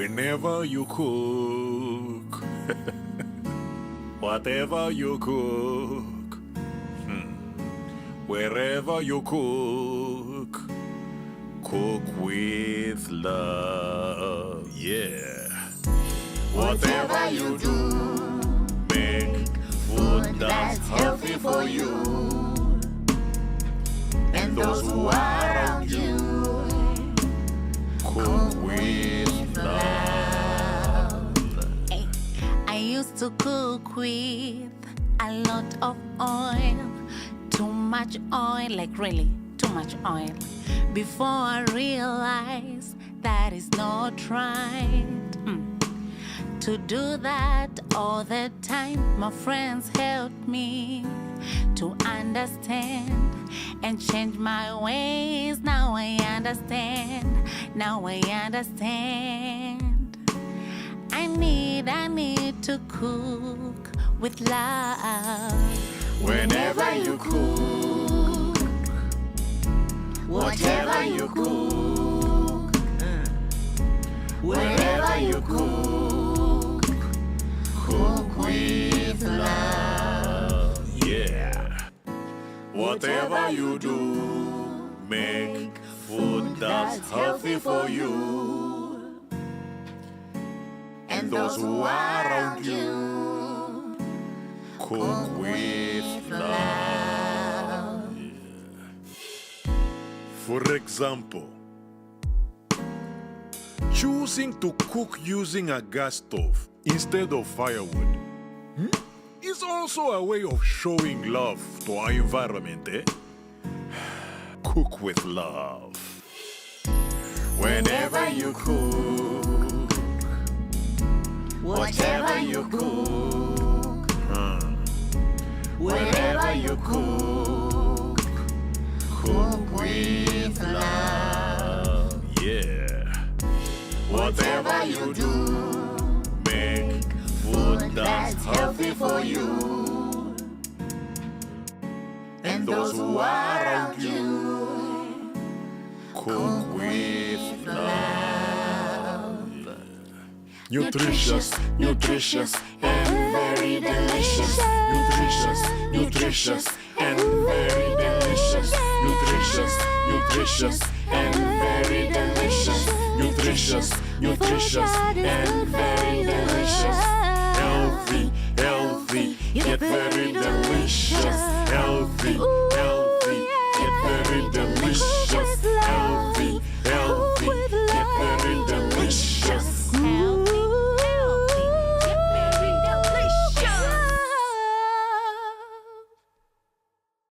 Whenever you cook, whatever you cook, wherever you cook, cook with love, yeah. Whatever you do, make food that's healthy for you and those who are around you. Cook with love. Hey, I used to cook with a lot of oil. Too much oil, like really too much oil. Before I realized that is not right. To do that all the time, my friends helped me to understand and change my ways. Now I understand. Now I understand. I need to cook with love. Whenever you cook, whatever you cook, wherever you cook, cook with love, yeah. Whatever you do, make food that's healthy for you and those who are around you. Cook with love. Yeah. For example, choosing to cook using a gas stove instead of firewood is also a way of showing love to our environment, eh? Cook with love. Whenever you cook, whatever you cook, wherever you cook, cook with love, yeah. Whatever you do, make food that's healthy for you and those who are around you. Cook with love. Nutritious, nutritious, and very delicious. Nutritious, nutritious, and very delicious. Nutritious, nutritious, and very delicious. Nutritious, nutritious, and very delicious. Healthy, healthy, yet very delicious. Healthy, healthy, yet very delicious.